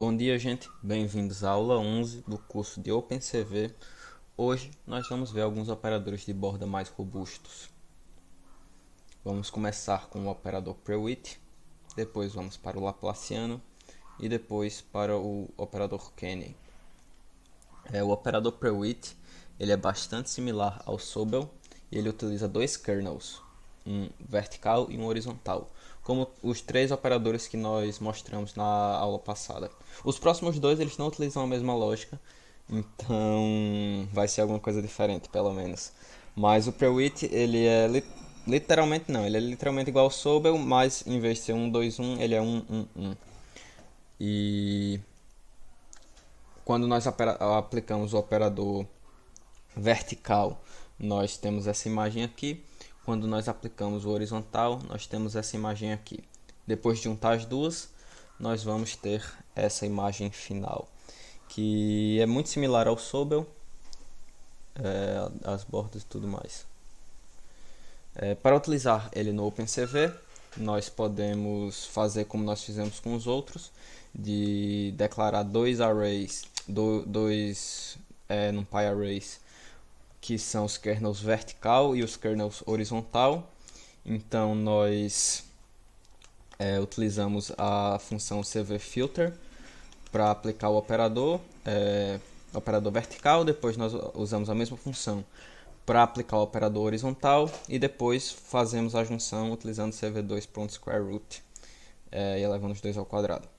Bom dia, gente. Bem-vindos à aula 11 do curso de OpenCV. Hoje nós vamos ver alguns operadores de borda mais robustos. Vamos começar com o operador Prewitt, depois vamos para o Laplaciano e depois para o operador Kenny. O operador Prewitt ele é bastante similar ao Sobel e ele utiliza dois kernels, um vertical e um horizontal, como os três operadores que nós mostramos na aula passada. Os próximos dois eles não utilizam a mesma lógica, então vai ser alguma coisa diferente, pelo menos. Mas o Prewitt ele é literalmente não, ele é literalmente igual ao Sobel, mas em vez de ser 1, 2, 1, ele é 1, 1, 1. E quando nós aplicamos o operador vertical, nós temos essa imagem aqui. Quando nós aplicamos o horizontal, nós temos essa imagem aqui. Depois de juntar as duas, nós vamos ter essa imagem final, que é muito similar ao Sobel, as bordas e tudo mais. Para utilizar ele no OpenCV, nós podemos fazer como nós fizemos com os outros, de declarar dois arrays, dois NumPy arrays, que são os kernels vertical e os kernels horizontal. Então nós utilizamos a função cvFilter para aplicar o operador vertical. Depois nós usamos a mesma função para aplicar o operador horizontal e depois fazemos a junção utilizando cv2.square-root e elevando os dois ao quadrado,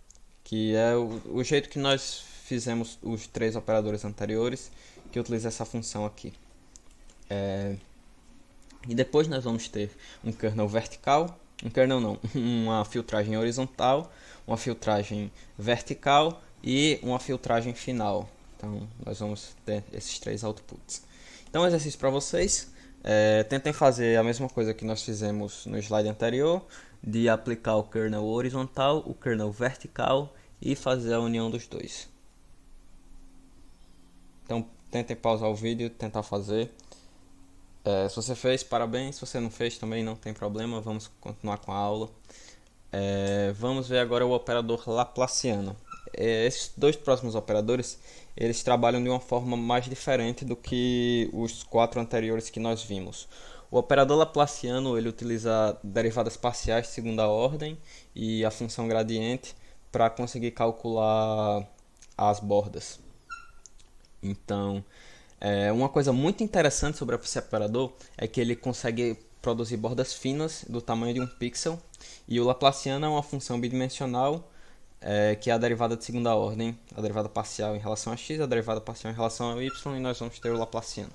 que é o jeito que nós fizemos os três operadores anteriores, que utiliza essa função aqui. E depois nós vamos ter um kernel vertical, um kernel não, uma filtragem horizontal, uma filtragem vertical e uma filtragem final. Então nós vamos ter esses três outputs. Então, exercício para vocês. Tentem fazer a mesma coisa que nós fizemos no slide anterior, de aplicar o kernel horizontal, o kernel vertical e fazer a união dos dois. Então, tentem pausar o vídeo e tentar fazer. Se você fez, parabéns. Se você não fez, também não tem problema. Vamos continuar com a aula. Vamos ver agora o operador Laplaciano. Esses dois próximos operadores eles trabalham de uma forma mais diferente do que os quatro anteriores que nós vimos. O operador Laplaciano ele utiliza derivadas parciais de segunda ordem e a função gradiente para conseguir calcular as bordas. Então, uma coisa muito interessante sobre esse operador é que ele consegue produzir bordas finas do tamanho de um pixel, e o Laplaciano é uma função bidimensional que é a derivada de segunda ordem, a derivada parcial em relação a x, a derivada parcial em relação a y, e nós vamos ter o Laplaciano.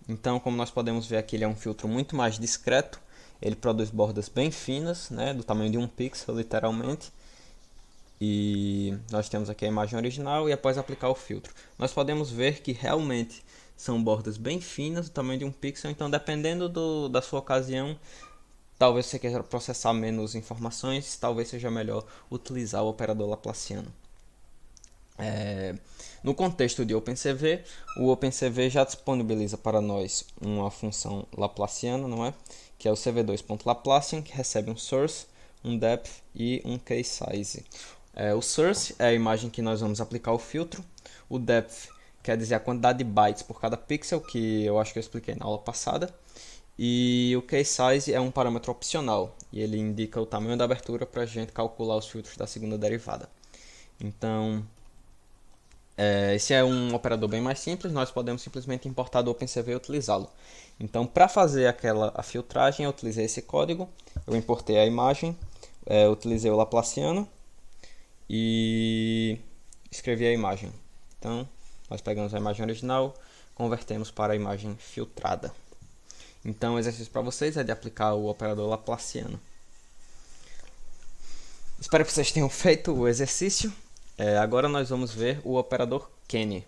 Então, como nós podemos ver aqui, ele é um filtro muito mais discreto, ele produz bordas bem finas, do tamanho de um pixel, literalmente. E nós temos aqui a imagem original e após aplicar o filtro, nós podemos ver que realmente são bordas bem finas, do tamanho de um pixel. Então, dependendo da sua ocasião, talvez você queira processar menos informações, talvez seja melhor utilizar o operador Laplaciano. No contexto de OpenCV, o OpenCV já disponibiliza para nós uma função Laplaciana, não é? Que é o cv2.laplacian, que recebe um source, um depth e um case-size. O source é a imagem que nós vamos aplicar o filtro, o depth quer dizer a quantidade de bytes por cada pixel, que eu acho que eu expliquei na aula passada, e o case size é um parâmetro opcional, e ele indica o tamanho da abertura para a gente calcular os filtros da segunda derivada. Então, esse é um operador bem mais simples, nós podemos simplesmente importar do OpenCV e utilizá-lo. Então, para fazer a filtragem, eu utilizei esse código, eu importei a imagem, utilizei o Laplaciano e escrevi a imagem. Então, nós pegamos a imagem original, convertemos para a imagem filtrada. Então, o exercício para vocês é de aplicar o operador Laplaciano. Espero que vocês tenham feito o exercício. Agora nós vamos ver o operador Kenny.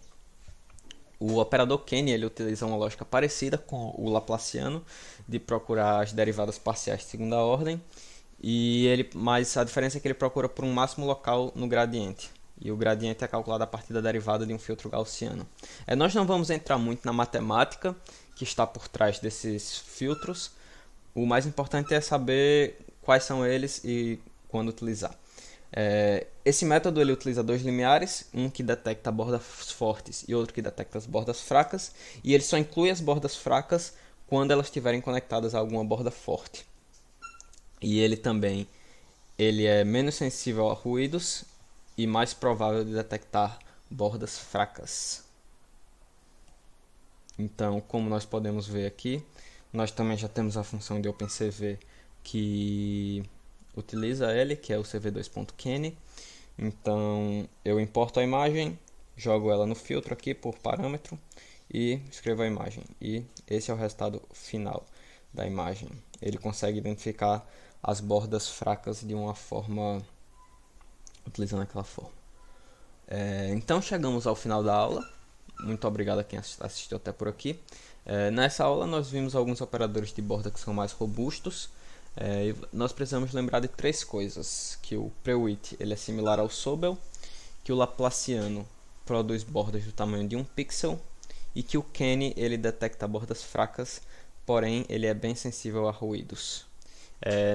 O operador Kenny ele utiliza uma lógica parecida com o Laplaciano, de procurar as derivadas parciais de segunda ordem, mas a diferença é que ele procura por um máximo local no gradiente. E o gradiente é calculado a partir da derivada de um filtro gaussiano. Nós não vamos entrar muito na matemática que está por trás desses filtros. O mais importante é saber quais são eles e quando utilizar. Esse método ele utiliza dois limiares, um que detecta bordas fortes e outro que detecta as bordas fracas, e ele só inclui as bordas fracas quando elas estiverem conectadas a alguma borda forte. E ele é menos sensível a ruídos e mais provável de detectar bordas fracas. Então, como nós podemos ver aqui, nós também já temos a função de OpenCV que utiliza ele, que é o cv2.kene. Então, eu importo a imagem, jogo ela no filtro aqui por parâmetro e escrevo a imagem. E esse é o resultado final da imagem. Ele consegue identificar as bordas fracas de uma forma, utilizando aquela forma. Então chegamos ao final da aula. Muito obrigado a quem assistiu até por aqui. Nessa aula nós vimos alguns operadores de borda que são mais robustos. E nós precisamos lembrar de três coisas: que o Prewitt ele é similar ao Sobel, que o Laplaciano produz bordas do tamanho de um pixel e que o Kene ele detecta bordas fracas, porém ele é bem sensível a ruídos.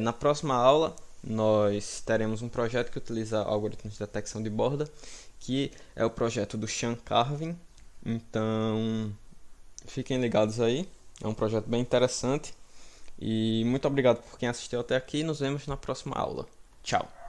Na próxima aula nós teremos um projeto que utiliza algoritmos de detecção de borda, que é o projeto do Sean Carvin. Então fiquem ligados aí, é um projeto bem interessante. E muito obrigado por quem assistiu até aqui. Nos vemos na próxima aula. Tchau!